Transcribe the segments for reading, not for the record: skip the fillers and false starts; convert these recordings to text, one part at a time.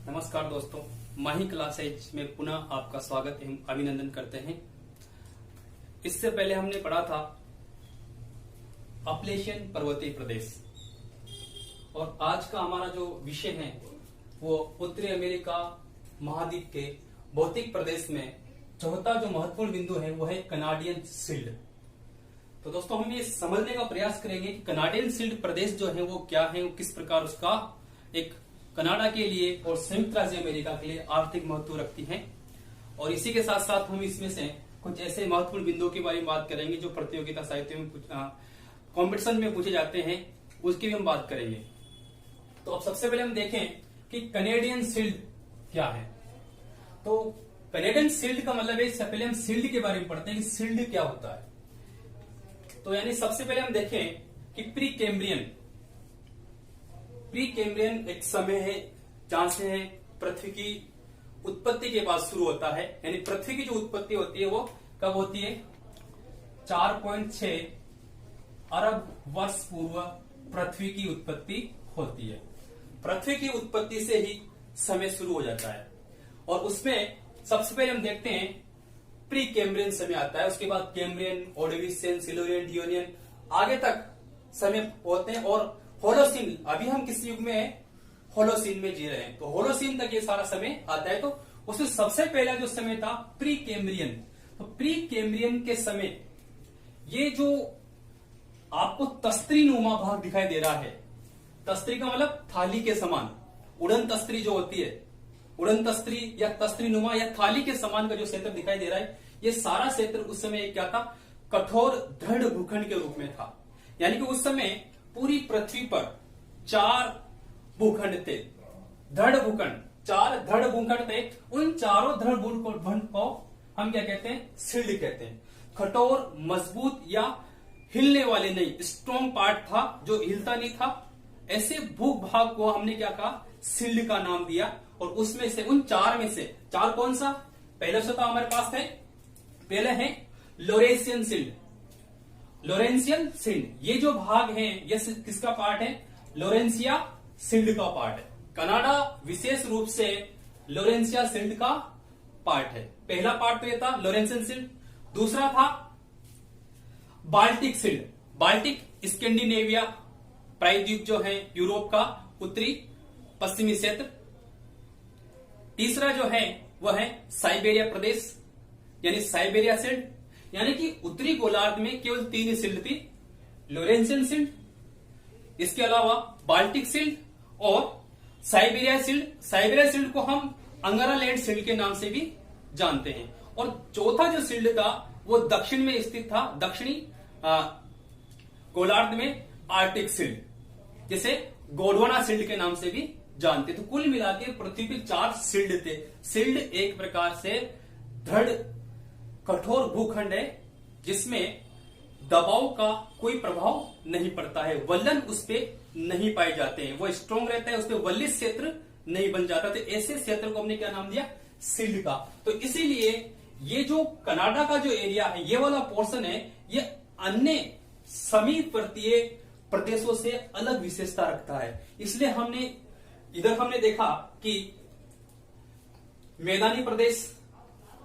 नमस्कार दोस्तों, माही क्लासेज में पुनः आपका स्वागत एवं अभिनंदन करते हैं। इससे पहले हमने पढ़ा था अपलेशियन पर्वतीय प्रदेश और आज का हमारा जो विषय है वो उत्तरी अमेरिका महाद्वीप के भौतिक प्रदेश में चौथा जो महत्वपूर्ण बिंदु है वो है कनाडियन शील्ड। तो दोस्तों हम ये समझने का प्रयास करेंगे कि कनाडियन शील्ड प्रदेश जो है वो क्या है, वो किस प्रकार उसका एक कनाडा के लिए और संयुक्त राज्य अमेरिका के लिए आर्थिक महत्व रखती है। और इसी के साथ साथ हम इसमें से कुछ ऐसे महत्वपूर्ण बिंदुओं के बारे में बात करेंगे जो प्रतियोगिता साहित्य में कंपटीशन में पूछे जाते हैं, उसकी भी हम बात करेंगे। तो अब सबसे पहले हम देखें कि कनेडियन शील्ड क्या है। तो कनेडियन शील्ड का मतलब है, इससे पहले हम शील्ड के बारे में पढ़ते हैं कि शील्ड क्या होता है। तो यानी सबसे पहले हम देखें कि प्री कैम्ब्रियन एक समय है जहां से है पृथ्वी की उत्पत्ति के बाद शुरू होता है। यानी पृथ्वी की जो उत्पत्ति होती है वो कब होती है? 4.6 अरब वर्ष पूर्व पृथ्वी की उत्पत्ति होती है। पृथ्वी की उत्पत्ति से ही समय शुरू हो जाता है और उसमें सबसे पहले हम देखते हैं प्री कैम्ब्रियन समय आता है, उसके बाद कैम्ब्रियन, ओर्डोविशियन, सिल्यूरियन, डियोनियन आगे तक समय होते हैं। और होलोसीन, अभी हम किस युग में हैं? होलोसीन में जी रहे हैं। तो होलोसीन तक ये सारा समय आता है। तो उसमें सबसे पहला जो समय था प्री कैम्ब्रियन। तो प्री कैम्ब्रियन के समय ये जो आपको तस्त्री नुमा भाग दिखाई दे रहा है, तस्त्री का मतलब थाली के समान, उड़न तस्त्री जो होती है, उड़न तस्त्री या तस्त्री नुमा या थाली के समान का जो क्षेत्र दिखाई दे रहा है, ये सारा क्षेत्र उस समय क्या था? कठोर दृढ़ भूखंड के रूप में था। यानी कि उस समय पूरी पृथ्वी पर 4 भूखंड थे, दृढ़ भूखंड, 4 दृढ़ भूखंड थे। उन चारों दृढ़ भूखंड को हम क्या कहते हैं? शील्ड कहते हैं। कठोर, मजबूत या हिलने वाले नहीं, स्ट्रॉन्ग पार्ट था जो हिलता नहीं था, ऐसे भूभाग को हमने क्या कहा? शील्ड का नाम दिया। और उसमें से उन 4 में से 4 कौन सा? पहले से तो हमारे पास है, पहले है लोरेशियन शील्ड। लोरेंशियन शील्ड ये जो भाग है ये किसका पार्ट है? लोरेंशिया शील्ड का पार्ट है। कनाडा विशेष रूप से लोरेंशिया शील्ड का पार्ट है। पहला पार्ट तो ये था लोरेंशियन शील्ड। दूसरा था बाल्टिक शील्ड। बाल्टिक स्कैंडिनेविया प्रायद्वीप जो है यूरोप का उत्तरी पश्चिमी क्षेत्र। तीसरा जो है वह है साइबेरिया प्रदेश यानी साइबेरिया शील्ड। यानी कि उत्तरी गोलार्ध में केवल 3 ही शील्ड थी, लोरेंशियन शील्ड, इसके अलावा बाल्टिक शील्ड और साइबेरिया शील्ड। साइबेरिया शील्ड को हम अंगारालैंड शील्ड के नाम से भी जानते हैं। और चौथा जो शील्ड था वो दक्षिण में स्थित था, दक्षिणी गोलार्ध में आर्टिक शील्ड, जिसे गोंडवाना शील्ड के नाम से भी जानते। तो कुल मिलाकर पृथ्वी पे 4 शील्ड थे। शील्ड एक प्रकार से दृढ़ कठोर भूखंड है जिसमें दबाव का कोई प्रभाव नहीं पड़ता है, वल्लन उस पर नहीं पाए जाते हैं, वो स्ट्रॉन्ग रहता है, उस पर वल्लित क्षेत्र नहीं बन जाता। तो ऐसे क्षेत्र को हमने क्या नाम दिया? शील्ड का। तो इसीलिए ये जो कनाडा का जो एरिया है, ये वाला पोर्शन है, ये अन्य समीपवर्तीय प्रदेशों से अलग विशेषता रखता है। इसलिए हमने इधर हमने देखा कि मैदानी प्रदेश,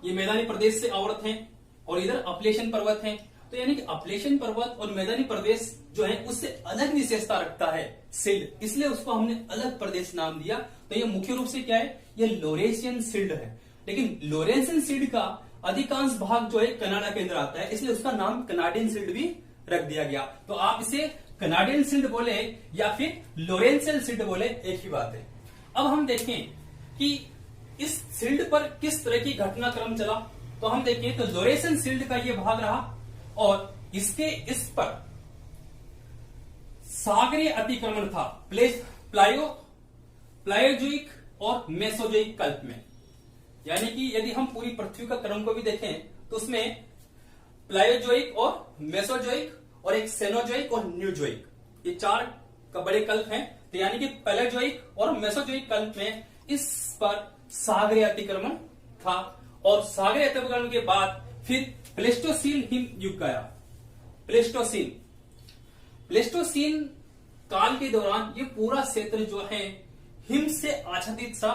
ये मैदानी प्रदेश से आवृत हैं और इधर अपलेशियन पर्वत हैं। तो यानी कि अपलेशियन पर्वत और मैदानी प्रदेश जो है उससे अलग विशेषता रखता है शील्ड, इसलिए उसको हमने अलग प्रदेश नाम दिया। तो ये मुख्य रूप से क्या है? ये लोरेशियन शील्ड है। लेकिन लोरेशियन शील्ड का अधिकांश भाग जो है कनाडा के अंदर आता है, इसलिए उसका नाम कनाडियन शील्ड भी रख दिया गया। तो आप इसे कनाडियन शील्ड बोले या फिर लोरेंशियन शील्ड बोले, एक ही बात है। अब हम देखें कि इस शील्ड पर किस तरह की घटनाक्रम चला। तो हम देखें तो लोरेशियन शील्ड का ये भाग रहा और इसके इस पर सागरीय अतिक्रमण था प्लायोजोइक और मेसोजोइक कल्प में। यानी कि यदि हम पूरी पृथ्वी का क्रम को भी देखें तो उसमें प्लायोजोइक और मेसोजोइक और एक सेनोजोइक और न्यूजोइक, ये 4 का बड़े कल्प हैं। तो यानी कि प्लायोजोइक और मेसोजोइक कल्प में इस पर सागरीय अतिक्रमण था और सागरीय अतिक्रमण के बाद फिर प्लेस्टोसीन हिम युग आया। प्लेस्टोसीन काल के दौरान ये पूरा क्षेत्र जो है हिम से आच्छादित सा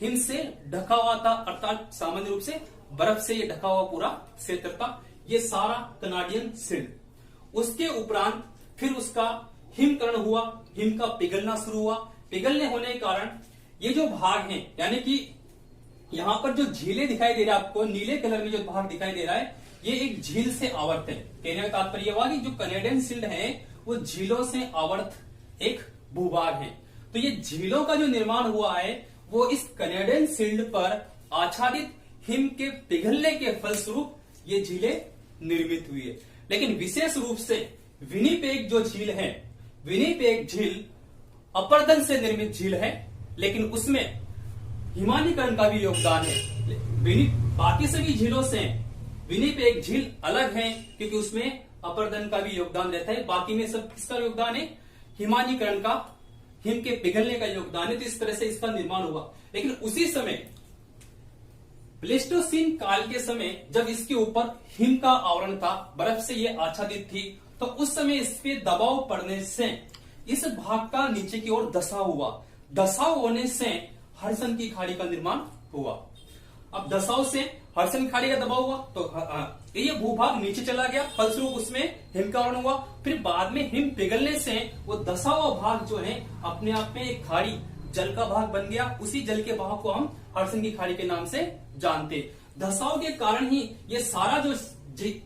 हिम से ढका हुआ था, अर्थात सामान्य रूप से बर्फ से ये ढका हुआ पूरा क्षेत्र था, ये सारा कनाडियन शील्ड। उसके उपरांत फिर उसका हिमकरण हुआ, हिम का पिघलना शुरू हुआ। पिघलने होने के कारण ये जो भाग है, यानी कि यहां पर जो झीलें दिखाई दे रहा है आपको, नीले कलर में जो भाग दिखाई दे रहा है, ये एक झील से आवर्त है। कहने का तात्पर्य हुआ कि जो कनेडियन शील्ड है वो झीलों से आवर्त एक भूभाग है। तो ये झीलों का जो निर्माण हुआ है वो इस कनेडियन शील्ड पर आच्छादित हिम के पिघलने के फलस्वरूप ये झीलें निर्मित हुई है। लेकिन विशेष रूप से विनिपेग जो झील है, विनिपेग झील अपरदन से निर्मित झील है, लेकिन उसमें हिमानीकरण का भी योगदान है। बाकी सभी झीलों से विनिपेग झील अलग है क्योंकि उसमें अपरदन का भी योगदान रहता है। बाकी में सब किसका योगदान है? हिमानीकरण का, हिम के पिघलने का योगदान है। तो इस तरह से इसका निर्माण हुआ। लेकिन उसी समय प्लेस्टोसीन काल के समय जब इसके ऊपर हिम का आवरण था, बर्फ से ये आच्छादित थी, तो उस समय इस पे दबाव पड़ने से इस भाग का नीचे की ओर धसाव हुआ। धसाव होने से हडसन की खाड़ी का निर्माण हुआ। अब धसाव से हडसन खाड़ी का दबाव हुआ तो ये भूभाग नीचे चला गया, फलस्वरूप उसमें हिम का आवरण हुआ। फिर बाद में हिम पिघलने से वो धसा हुआ भाग जो है अपने आप में एक खाड़ी, जल का भाग बन गया। उसी जल के भाग को हम हडसन की खाड़ी के नाम से जानते। धसाव के कारण ही ये सारा जो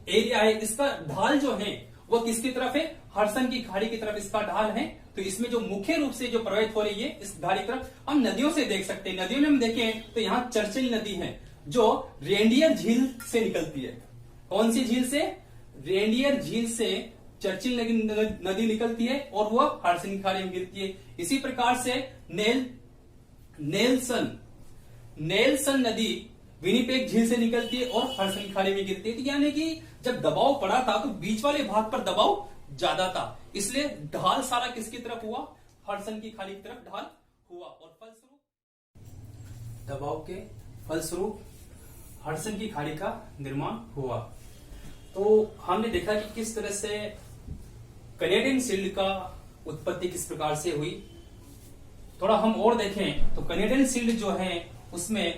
एरिया है, इसका ढाल जो है वो किसकी तरफ है? हडसन की खाड़ी की तरफ इसका ढाल है। तो इसमें जो मुख्य रूप से जो प्रवाहित हो रही है इस ढाल की तरफ, हम नदियों से देख सकते हैं। नदियों में हम देखें तो यहाँ चर्चिल नदी है जो रेंडियर झील से निकलती है। कौन सी झील से? रेंडियर झील से चर्चिल नदी निकलती है और वो हडसन की खाड़ी में गिरती है। इसी प्रकार से नेल्सन नदी विनिपेग झील से निकलती है और हडसन की खाड़ी में गिरती है। यानी कि जब दबाव पड़ा था तो बीच वाले भाग पर दबाव ज्यादा था, इसलिए ढाल सारा किसकी तरफ हुआ? हडसन की खाड़ी की तरफ ढाल हुआ और फलस्वरूप दबाव के फलस्वरूप हडसन की खाड़ी का निर्माण हुआ। तो हमने देखा कि किस तरह से कनेडियन शील्ड का उत्पत्ति किस प्रकार से हुई। थोड़ा हम और देखें तो कनेडियन शील्ड जो है उसमें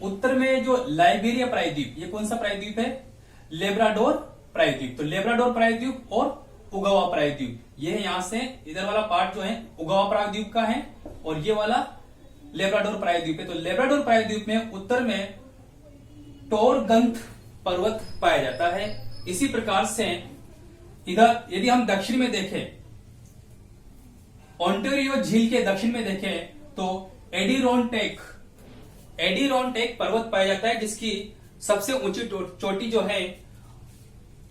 उत्तर में जो लाइबेरिया प्रायद्वीप, ये कौन सा प्रायद्वीप है? लेब्राडोर प्रायद्वीप। तो लेब्राडोर प्रायद्वीप और उगावा प्रायद्वीप, ये है। यहां से इधर वाला पार्ट जो है उगावा प्रायद्वीप का है और ये वाला लेब्राडोर प्रायद्वीप है। तो लेब्राडोर प्रायद्वीप में उत्तर में टोरगंथ पर्वत पाया जाता है। इसी प्रकार से इधर यदि हम दक्षिण में देखें, ओंटारियो झील के दक्षिण में देखें तो एडिरोनटेक पर्वत पाया जाता है, जिसकी सबसे ऊंची चोटी जो है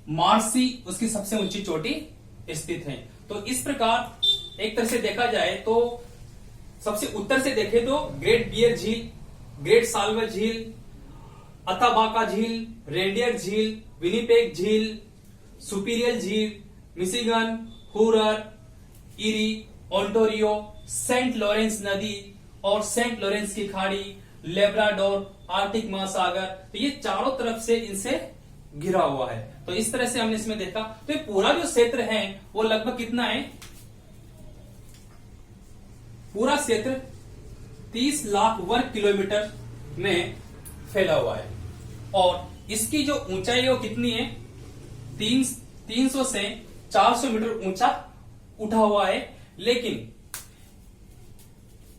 मार्सी, उसकी सबसे ऊंची चोटी स्थित है। तो इस प्रकार एक तरह से देखा जाए तो सबसे उत्तर से देखें तो ग्रेट बियर झील, ग्रेट साल्वर झील, अथाबाका झील, रेंडियर झील, विनिपेग झील, सुपीरियर झील, Michigan, हुरर, eri, Ontario, Saint Lawrence नदी और सेंट लॉरेंस की खाड़ी, लेब्राडोर, आर्कटिक महासागर, तो ये चारों तरफ से इनसे घिरा हुआ है। तो इस तरह से हमने इसमें देखा। तो ये पूरा जो क्षेत्र है वो लगभग कितना है? पूरा क्षेत्र 30 लाख वर्ग किलोमीटर में फैला हुआ है और इसकी जो ऊंचाई है वो कितनी है? 300 से 400 मीटर ऊंचा उठा हुआ है। लेकिन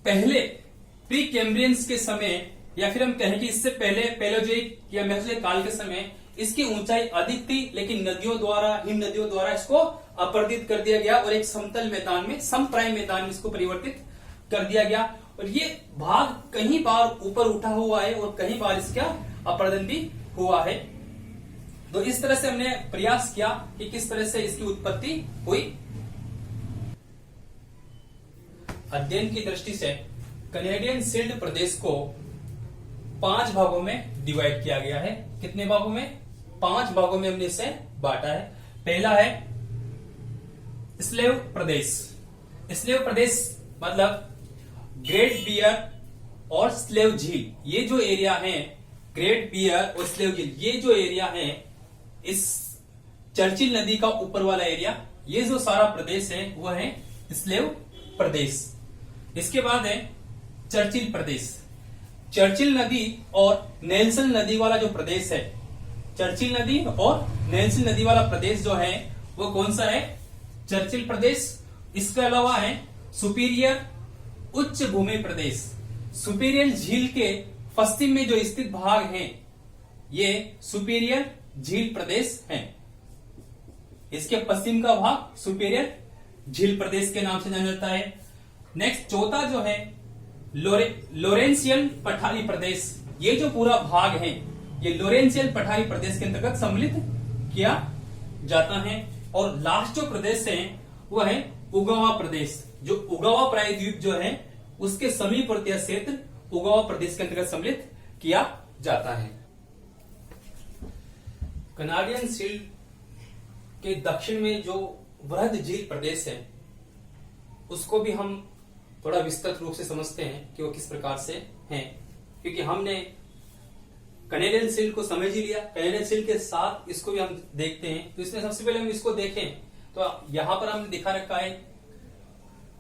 पहले प्री कैम्ब्रियंस के समय, या फिर हम कहें कि इससे पहले पैलेयोजोइक या मेसोजोइक काल के समय इसकी ऊंचाई अधिक थी, लेकिन नदियों द्वारा, हिम नदियों द्वारा इसको अपरदित कर दिया गया और एक समतल मैदान में, समप्राय मैदान में इसको परिवर्तित कर दिया गया। और ये भाग कहीं बार ऊपर उठा हुआ है और कहीं बार इसका अपरदन भी हुआ है। तो इस तरह से हमने प्रयास किया कि किस तरह से इसकी उत्पत्ति हुई। अध्ययन की दृष्टि से कनेडियन शील्ड प्रदेश को 5 भागों में डिवाइड किया गया है। कितने भागों में? 5 भागों में हमने इसे बांटा है। पहला है स्लेव प्रदेश। स्लेव प्रदेश मतलब ग्रेट बियर और स्लेव झील, ये जो एरिया है, ग्रेट बियर और स्लेव झील, ये जो एरिया है, इस चर्चिल नदी का ऊपर वाला एरिया, ये जो सारा प्रदेश है वह है स्लेव प्रदेश। इसके बाद है चर्चिल प्रदेश। चर्चिल नदी और नेल्सन नदी वाला जो प्रदेश है, चर्चिल नदी और नेल्सन नदी वाला प्रदेश जो है वो कौन सा है? चर्चिल प्रदेश। इसके अलावा है सुपीरियर उच्च भूमि प्रदेश। सुपीरियर झील के पश्चिम में जो स्थित भाग है ये सुपीरियर झील प्रदेश है। इसके पश्चिम का भाग सुपीरियर झील प्रदेश के नाम से जाना जाता है। नेक्स्ट चौथा जो है लोरेंशियन पठारी प्रदेश। ये जो पूरा भाग है ये लोरेंशियन पठारी प्रदेश के अंतर्गत सम्मिलित किया जाता है। और लास्ट जो प्रदेश है वो है उगावा प्रदेश। जो उगावा प्रायद्वीप जो है उसके समीपवर्ती क्षेत्र उगावा प्रदेश के अंतर्गत सम्मिलित किया जाता है। कनाडियन शील्ड के दक्षिण में जो वृहद झील प्रदेश है उसको भी हम थोड़ा विस्तृत रूप से समझते हैं कि वो किस प्रकार से हैं, क्योंकि हमने कनेडियन शील्ड को समझ ही लिया, कनेडियन शील्ड के साथ इसको भी हम देखते हैं। तो इसमें सबसे पहले हम इसको देखें तो यहां पर हमने दिखा रखा है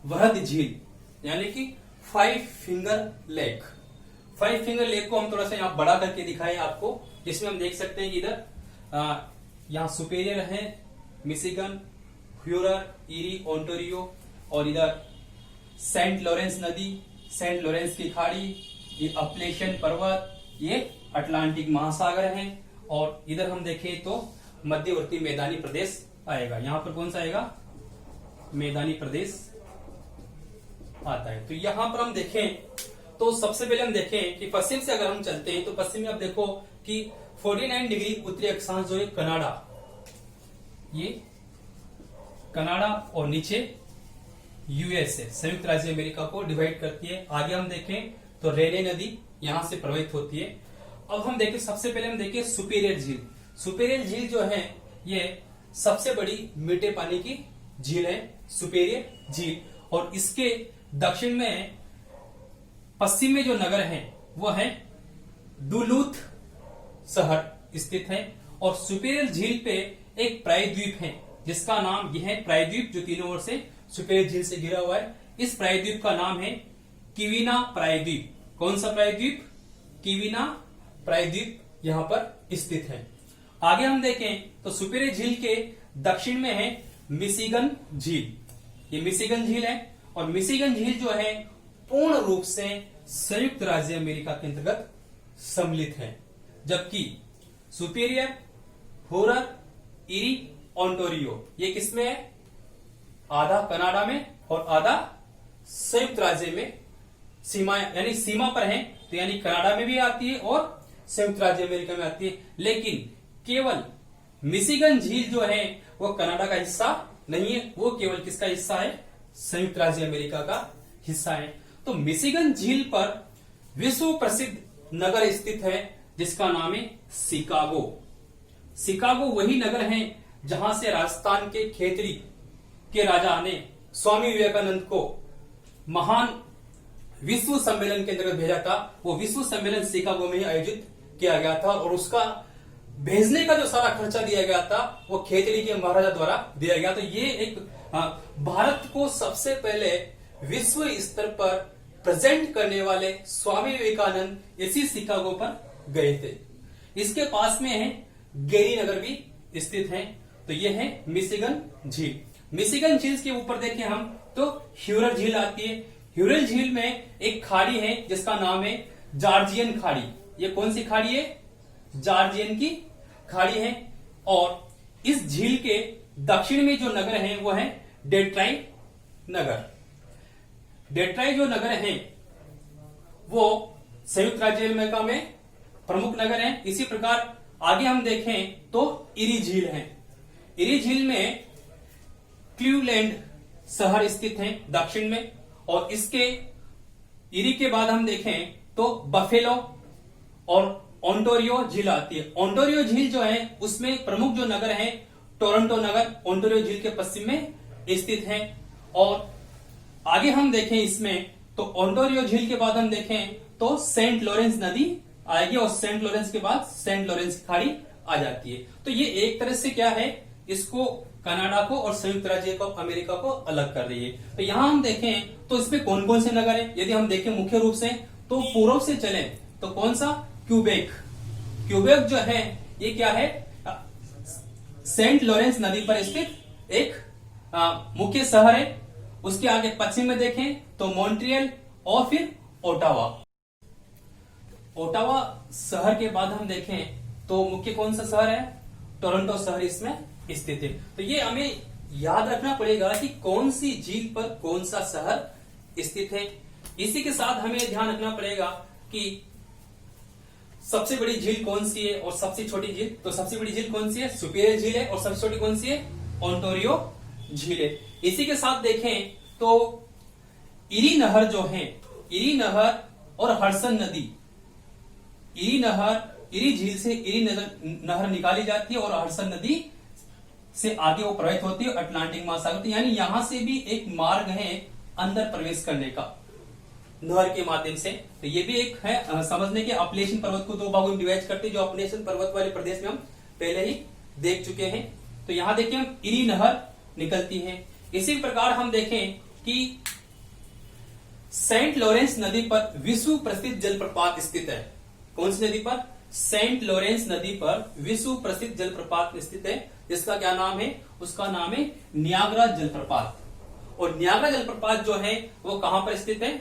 वृहद झील यानी कि 5 फिंगर लेक। 5 फिंगर लेक को हम थोड़ा सा यहां बड़ा करके दिखाए आपको, जिसमें हम देख सकते हैं कि इधर यहां सुपेरियर है, मिशिगन, ह्यूरर, ईरी, ओंटारियो, और इधर सेंट लॉरेंस नदी, सेंट लॉरेंस की खाड़ी, ये अपलेशियन पर्वत, ये अटलांटिक महासागर है। और इधर हम देखें तो मध्यवर्ती मैदानी प्रदेश आएगा। यहां पर कौन सा आएगा? मैदानी प्रदेश आता है। तो यहां पर हम देखें तो सबसे पहले हम देखें कि पश्चिम से अगर हम चलते हैं तो पश्चिम में आप देखो कि 49 डिग्री उत्तरी अक्षांश जो है कनाडा, ये कनाडा और नीचे यूएसए संयुक्त राज्य अमेरिका को डिवाइड करती है। आगे हम देखें तो रेने नदी यहां से प्रवाहित होती है। अब हम देखें सबसे पहले हम देखें सुपीरियर झील। सुपीरियर झील जो है ये सबसे बड़ी मीठे पानी की झील है सुपीरियर झील। और इसके दक्षिण में पश्चिम में जो नगर है वो है डुलूथ शहर स्थित है। और सुपीरियर झील पे एक प्रायद्वीप है जिसका नाम यह है प्रायद्वीप, जो तीनों ओर से सुपीरियर झील से घिरा हुआ है। इस प्रायद्वीप का नाम है किवीना प्रायद्वीप। कौन सा प्रायद्वीप? किवीना प्रायद्वीप यहां पर स्थित है। आगे हम देखें तो सुपीरियर झील के दक्षिण में है मिशिगन झील। ये मिशिगन झील है और मिशिगन झील जो है पूर्ण रूप से संयुक्त राज्य अमेरिका के अंतर्गत सम्मिलित है, जबकि सुपीरियर, ह्यूरर, ईरी, ओंटारियो ये किसमें है? आधा कनाडा में और आधा संयुक्त राज्य में सीमा यानी सीमा पर है। तो यानी कनाडा में भी आती है और संयुक्त राज्य अमेरिका में आती है। लेकिन केवल मिशिगन झील जो है वो कनाडा का हिस्सा नहीं है, वो केवल किसका हिस्सा है? संयुक्त राज्य अमेरिका का हिस्सा है। तो मिशिगन झील पर विश्व प्रसिद्ध नगर स्थित है जिसका नाम है शिकागो। शिकागो वही नगर है जहां से राजस्थान के खेतरी के राजा ने स्वामी विवेकानंद को महान विश्व सम्मेलन के अंतर्गत भेजा था। वो विश्व सम्मेलन शिकागो में ही आयोजित किया गया था और उसका भेजने का जो सारा खर्चा दिया गया था वो खेतरी के महाराजा द्वारा दिया गया। तो ये एक भारत को सबसे पहले विश्व स्तर पर प्रेजेंट करने वाले स्वामी विवेकानंद इसी शिकागो पर गए थे। इसके पास में है गेरी नगर भी स्थित है। तो ये है मिशिगन झील। मिशिगन झील के ऊपर देखें हम तो ह्यूरर झील आती है। ह्यूरर झील में एक खाड़ी है जिसका नाम है जॉर्जियन खाड़ी। ये कौन सी खाड़ी है? जॉर्जियन की खाड़ी है। और इस झील के दक्षिण में जो नगर है वो है डेट्राइट नगर। डेट्राइट जो नगर है वो संयुक्त राज्य अमेरिका में प्रमुख नगर है। इसी प्रकार आगे हम देखें तो इरी झील है। इरी झील में क्लीवलैंड शहर स्थित है दक्षिण में। और इसके इरी के बाद हम देखें तो बफेलो और ओंटारियो झील आती है। ओंटारियो झील जो है उसमें प्रमुख जो नगर है टोरंटो नगर ओंटारियो झील के पश्चिम में स्थित है। और आगे हम देखें इसमें तो ओंटारियो झील के बाद हम देखें तो सेंट लॉरेंस नदी आएगी और सेंट लॉरेंस के बाद सेंट लॉरेंस की खाड़ी आ जाती है। तो ये एक तरह से क्या है, इसको कनाडा को और संयुक्त राज्य को अमेरिका को अलग कर रही है। तो यहां हम देखें तो इसमें कौन कौन से नगर हैं। यदि हम देखें मुख्य रूप से तो पूर्व से चले तो कौन सा? क्यूबेक। क्यूबेक जो है ये क्या है? सेंट लॉरेंस नदी पर स्थित एक मुख्य शहर है। उसके आगे पश्चिम में देखें तो मॉन्ट्रियल और फिर ओटावा। ओटावा शहर के बाद हम देखें तो मुख्य कौन सा शहर है? टोरंटो शहर इसमें स्थित है। तो ये हमें याद रखना पड़ेगा कि कौन सी झील पर कौन सा शहर स्थित है। इसी के साथ हमें ध्यान रखना पड़ेगा कि सबसे बड़ी झील कौन सी है और सबसे छोटी झील। तो सबसे बड़ी झील कौन सी है? सुपीरियर झील है। और सबसे छोटी कौन सी है? ओंटारियो झील है। इसी के साथ देखें तो इरी नहर जो है, इरी नहर और हडसन नदी, इरी झील से इरी नहर निकाली जाती है और हडसन नदी से आगे वो प्रवाहित होती है अटलांटिक महासागर। तो यानी यहां से भी एक मार्ग है अंदर प्रवेश करने का नहर के माध्यम से। तो ये भी एक है समझने के। अपलेशन पर्वत को दो भागों में डिवाइड करते, जो अपलेशन पर्वत वाले प्रदेश में हम पहले ही देख चुके हैं। तो यहां देखिए हम इरी नहर निकलती है। इसी प्रकार हम देखें कि सेंट लॉरेंस नदी पर विश्व प्रसिद्ध जलप्रपात स्थित है। कौन सी नदी पर? सेंट लॉरेंस नदी पर विश्व प्रसिद्ध जलप्रपात स्थित है, जिसका क्या नाम है? उसका नाम है नियाग्रा जलप्रपात। और नियाग्रा जलप्रपात जो है वो कहां पर स्थित है?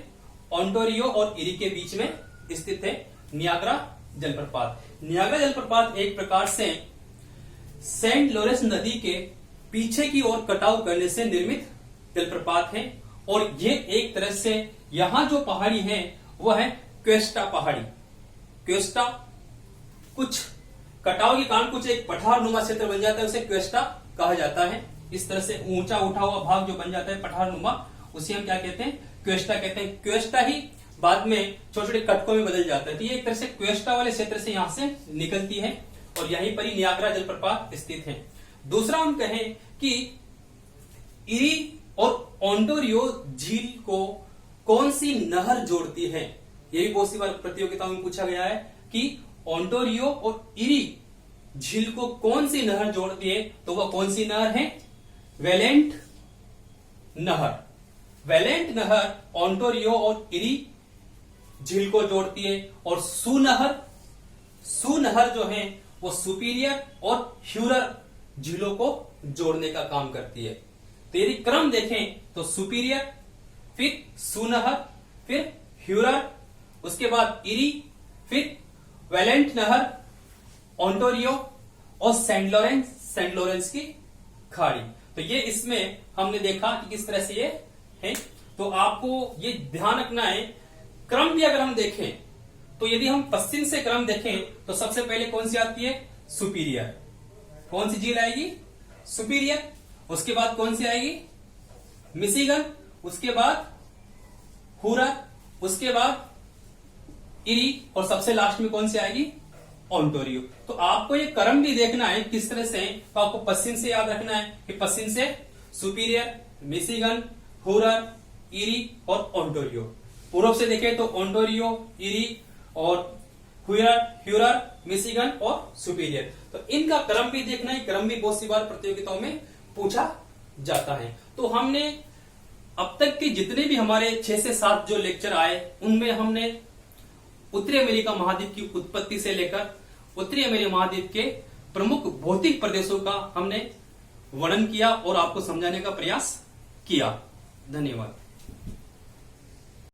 ओंटारियो और इरी के बीच में स्थित है नियाग्रा जलप्रपात। नियाग्रा जलप्रपात एक प्रकार से सेंट लॉरेंस नदी के पीछे की ओर कटाव करने से निर्मित जलप्रपात है। और ये एक तरह से यहां जो पहाड़ी है वो है क्वेस्टा पहाड़ी। क्वेस्टा कुछ कटाव के कारण कुछ एक पठार नुमा क्षेत्र बन जाता है, उसे क्वेस्टा कहा जाता है। इस तरह से ऊंचा उठा हुआ भाग जो बन जाता है पठार नुमा, उसे हम क्या कहते हैं? क्वेस्टा कहते हैं। क्वेस्टा ही बाद में छोटे छोटे कटकों में बदल जाता है। तो ये एक तरह से क्वेस्टा वाले क्षेत्र से यहां से निकलती है और यहीं पर ही नियाग्रा जलप्रपात स्थित है। दूसरा हम कहें कि इरी और ओंटारियो झील को कौन सी नहर जोड़ती है? ये भी बहुत सी बार प्रतियोगिताओं में पूछा गया है कि ओंटारियो और इरी झील को कौन सी नहर जोड़ती है? तो वह कौन सी नहर है? वेलेंट नहर। वेलेंट नहर ओंटारियो और इरी झील को जोड़ती है। और सुनहर जो है वो सुपीरियर और ह्यूरर झीलों को जोड़ने का काम करती है। तो यदि क्रम देखें तो सुपीरियर, फिर सुनहर, फिर ह्यूरर, उसके बाद इरी, फिर वेलेंट नहर, ओंटारियो और सेंट लॉरेंस की खाड़ी। तो ये इसमें हमने देखा कि किस तरह से ये है। तो आपको ये ध्यान रखना है, क्रम भी अगर हम देखें तो यदि हम पश्चिम से क्रम देखें तो सबसे पहले कौन सी आती है? सुपीरियर। कौन सी झील आएगी? सुपीरियर। उसके बाद कौन सी आएगी? मिशिगन। उसके बाद हुरर, उसके बाद इरी और सबसे लास्ट में कौन सी आएगी? ओंटारियो। तो आपको ये क्रम भी देखना है किस तरह से। तो आपको पश्चिम से याद रखना है कि पश्चिम से सुपीरियर, मिशिगन, हुरर, इरी और ओंटारियो। पूर्व से देखें तो ओंटारियो, इरी और ह्यूरर, मिशिगन और सुपीरियर। तो इनका क्रम भी देखना है। क्रम भी बहुत सी बार प्रतियोगिताओं में पूछा जाता है। तो हमने अब तक के जितने भी हमारे 6 से 7 जो लेक्चर आए उनमें हमने उत्तरी अमेरिका महाद्वीप की उत्पत्ति से लेकर उत्तरी अमेरिका महाद्वीप के प्रमुख भौतिक प्रदेशों का हमने वर्णन किया और आपको समझाने का प्रयास किया। धन्यवाद।